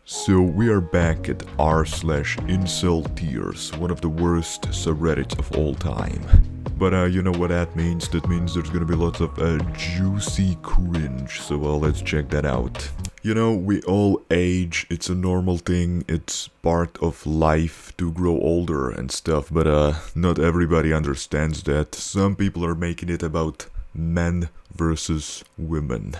So we are back at r/IncelTears, one of the worst subreddits of all time. But you know what that means? That means there's gonna be lots of juicy cringe, so let's check that out. You know, we all age, it's a normal thing, it's part of life to grow older and stuff, but not everybody understands that. Some people are making it about men versus women.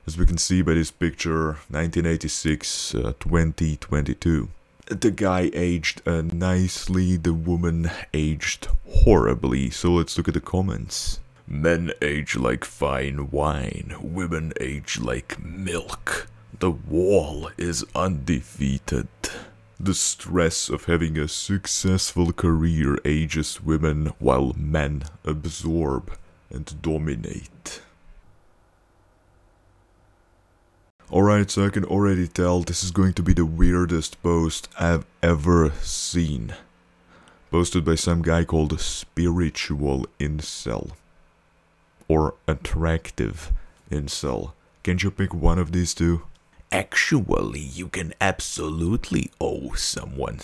As we can see by this picture, 1986, 2022. The guy aged nicely, the woman aged horribly, so let's look at the comments. Men age like fine wine, women age like milk. The wall is undefeated. The stress of having a successful career ages women while men absorb and dominate. Alright, so I can already tell this is going to be the weirdest post I've ever seen. Posted by some guy called Spiritual Incel. Or Attractive Incel. Can't you pick one of these two? Actually, you can absolutely owe someone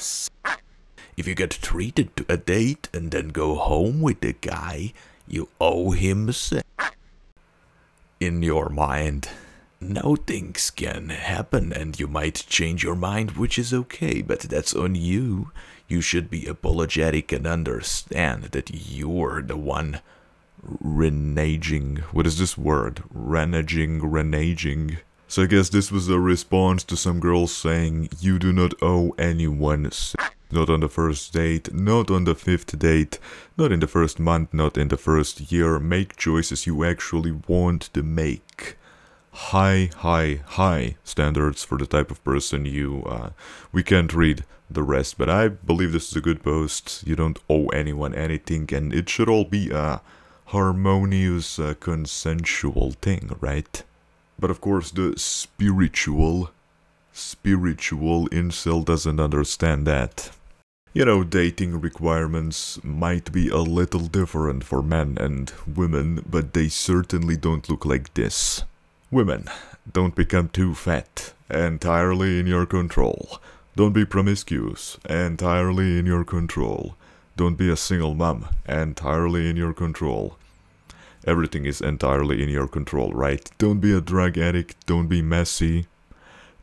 if you get treated to a date and then go home with the guy, you owe him in your mind. Now things can happen and you might change your mind, which is okay, but that's on you. You should be apologetic and understand that you're the one reneging. What is this word? Reneging. So I guess this was a response to some girls saying, you do not owe anyone not on the first date, not on the 5th date, not in the first month, not in the first year. Make choices you actually want to make. High standards for the type of person you, we can't read the rest, but I believe this is a good post. You don't owe anyone anything, and it should all be a harmonious, consensual thing, right? But of course the spiritual incel doesn't understand that. You know, dating requirements might be a little different for men and women, but they certainly don't look like this. Women, don't become too fat, entirely in your control. Don't be promiscuous, entirely in your control. Don't be a single mom, entirely in your control. Everything is entirely in your control, right? Don't be a drug addict, don't be messy.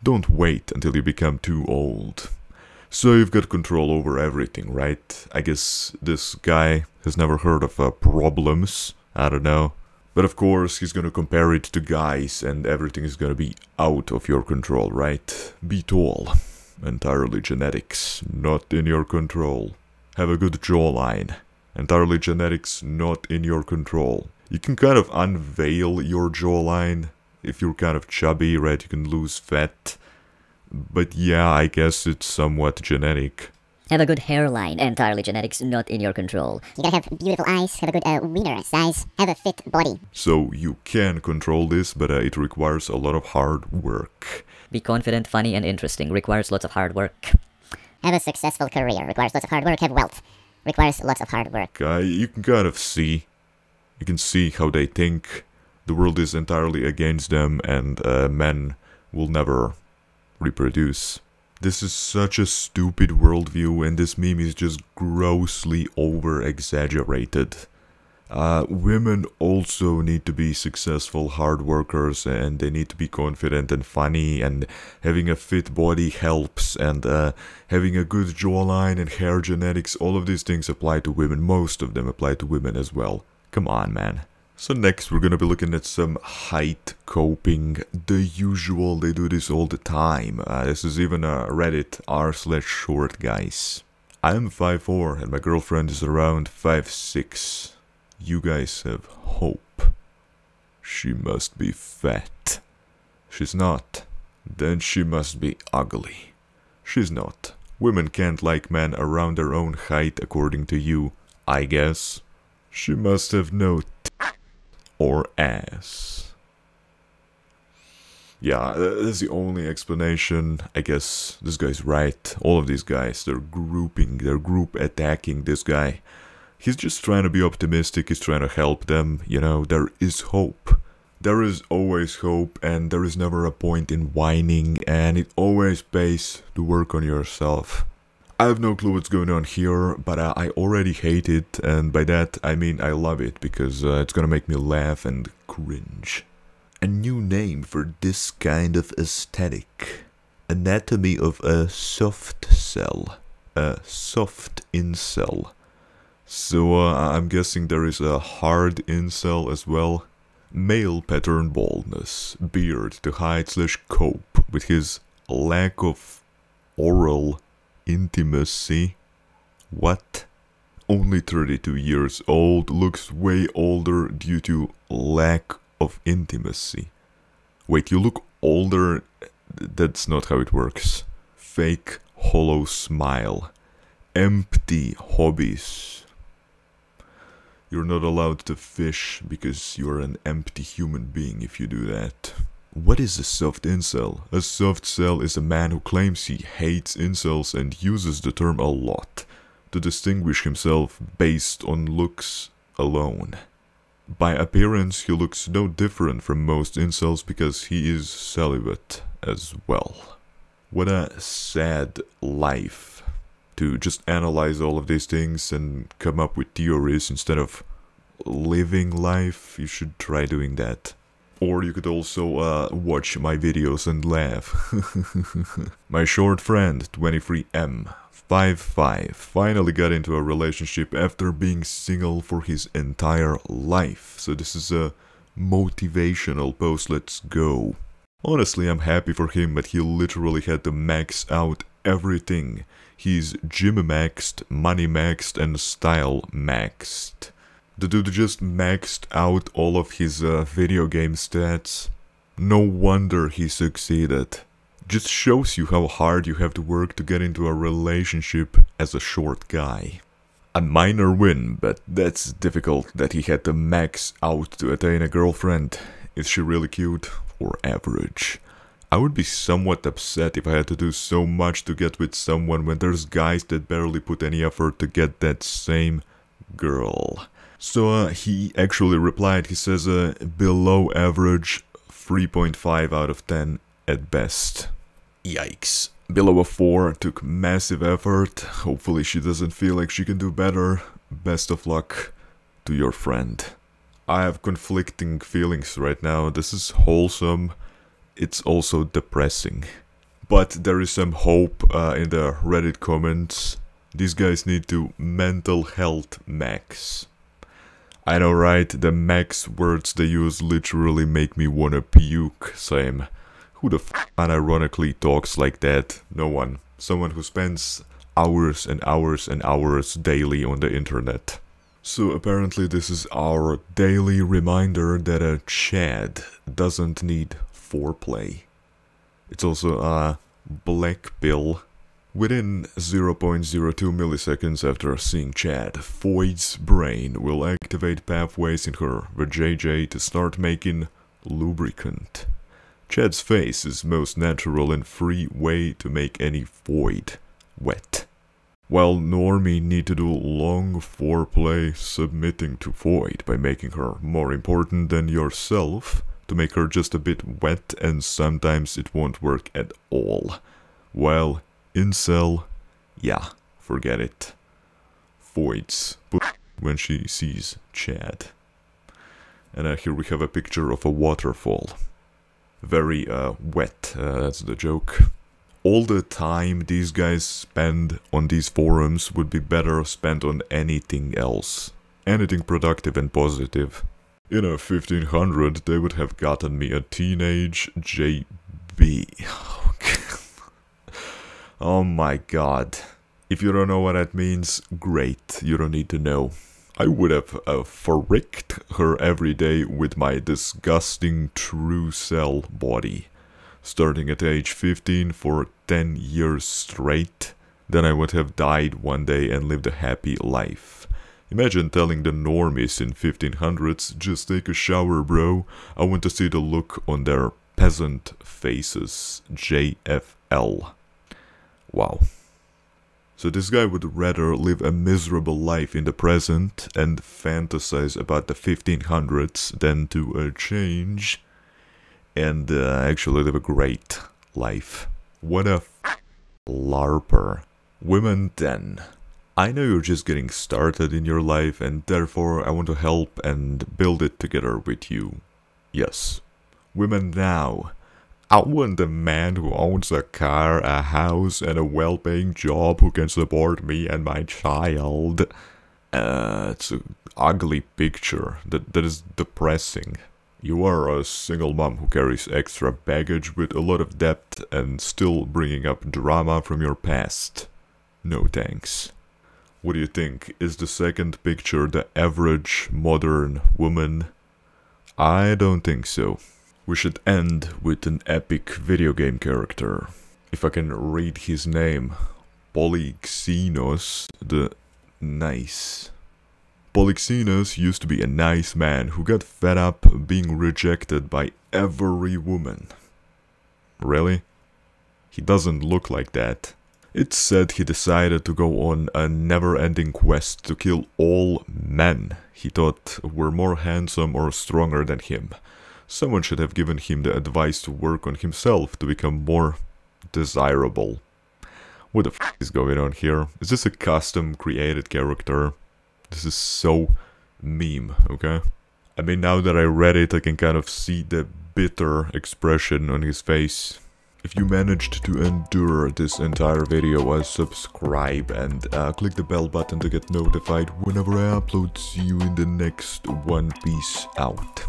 Don't wait until you become too old. So you've got control over everything, right? I guess this guy has never heard of problems, I don't know. But of course, he's gonna compare it to guys and everything is gonna be out of your control, right? Be tall. Entirely genetics, not in your control. Have a good jawline. Entirely genetics, not in your control. You can kind of unveil your jawline. If you're kind of chubby, right, you can lose fat. But yeah, I guess it's somewhat genetic. Have a good hairline, entirely genetics, not in your control. You gotta have beautiful eyes, have a good wiener size, have a fit body. So you can control this, but it requires a lot of hard work. Be confident, funny, and interesting. Requires lots of hard work. Have a successful career. Requires lots of hard work. Have wealth. Requires lots of hard work. You can kind of see. You can see how they think. The world is entirely against them, and men will never reproduce. This is such a stupid worldview, and this meme is just grossly over-exaggerated. Women also need to be successful hard workers, and they need to be confident and funny, and having a fit body helps, and having a good jawline and hair genetics, all of these things apply to women. Most of them apply to women as well. Come on, man. So next we're gonna be looking at some height coping. The usual, they do this all the time. This is even a Reddit r/short guys. I'm 5'4" and my girlfriend is around 5'6". You guys have hope. She must be fat. She's not. Then she must be ugly. She's not. Women can't like men around their own height according to you, I guess. She must have no or ass. Yeah, that's the only explanation. I guess this guy's right. All of these guys, they're group attacking this guy. He's just trying to be optimistic, he's trying to help them, you know, there is hope. There is always hope, and there is never a point in whining, and it always pays to work on yourself. I have no clue what's going on here, but I already hate it, and by that I mean I love it, because it's gonna make me laugh and cringe. A new name for this kind of aesthetic. Anatomy of a soft cell. A soft incel. So I'm guessing there is a hard incel as well. Male pattern baldness, beard to hide/cope with his lack of oral intimacy. What? Only 32 years old, looks way older due to lack of intimacy. Wait, you look older? That's not how it works. Fake hollow smile. Empty hobbies. You're not allowed to fish because you're an empty human being if you do that. What is a soft incel? A soft cell is a man who claims he hates incels and uses the term a lot to distinguish himself based on looks alone. By appearance, he looks no different from most incels because he is celibate as well. What a sad life. To just analyze all of these things and come up with theories instead of living life. You should try doing that. Or you could also watch my videos and laugh. My short friend, 23M55, finally got into a relationship after being single for his entire life. So this is a motivational post, let's go. Honestly, I'm happy for him, but he literally had to max out everything. He's gym maxed, money maxed, and style maxed. The dude just maxed out all of his video game stats. No wonder he succeeded. Just shows you how hard you have to work to get into a relationship as a short guy. A minor win, but that's difficult that he had to max out to attain a girlfriend. Is she really cute or average? I would be somewhat upset if I had to do so much to get with someone when there's guys that barely put any effort to get that same girl. So he actually replied, he says below average, 3.5 out of 10 at best. Yikes. Below a 4, took massive effort. Hopefully she doesn't feel like she can do better. Best of luck to your friend. I have conflicting feelings right now. This is wholesome. It's also depressing. But there is some hope in the Reddit comments. These guys need to mental health max. I know, right? The max words they use literally make me wanna puke. Same. Who the f unironically talks like that? No one. Someone who spends hours and hours and hours daily on the internet. So apparently this is our daily reminder that a Chad doesn't need foreplay. It's also a black pill. Within 0.02 milliseconds after seeing Chad, Foyd's brain will activate pathways in her vajayjay to start making lubricant. Chad's face is most natural and free way to make any Foyd wet. While Normie need to do long foreplay submitting to Foyd by making her more important than yourself, to make her just a bit wet, and sometimes it won't work at all. While Incel, yeah, forget it. Foyd's when she sees Chad. And here we have a picture of a waterfall. Very wet, that's the joke. All the time these guys spend on these forums would be better spent on anything else. Anything productive and positive. In a 1500 they would have gotten me a teenage JB. Oh my god. If you don't know what that means, great, you don't need to know. I would have fricked her every day with my disgusting true cell body. Starting at age 15 for 10 years straight. Then I would have died one day and lived a happy life. Imagine telling the normies in 1500s, just take a shower bro, I want to see the look on their peasant faces. JFL. Wow. So this guy would rather live a miserable life in the present and fantasize about the 1500s than to change and actually live a great life. What a LARPer. Women 10. I know you're just getting started in your life and therefore I want to help and build it together with you. Yes. Women now. I want a man who owns a car, a house, and a well-paying job who can support me and my child. It's an ugly picture. That is depressing. You are a single mom who carries extra baggage with a lot of debt and still bringing up drama from your past. No thanks. What do you think? Is the second picture the average modern woman? I don't think so. We should end with an epic video game character. If I can read his name. Polyxenos the Nice. Polyxenos used to be a nice man who got fed up being rejected by every woman. Really? He doesn't look like that. It's said he decided to go on a never-ending quest to kill all men he thought were more handsome or stronger than him. Someone should have given him the advice to work on himself to become more desirable. What the f is going on here? Is this a custom created character? This is so meme, okay? I mean, now that I read it, I can kind of see the bitter expression on his face. If you managed to endure this entire video, subscribe and click the bell button to get notified whenever I upload. See you in the next one. Peace out.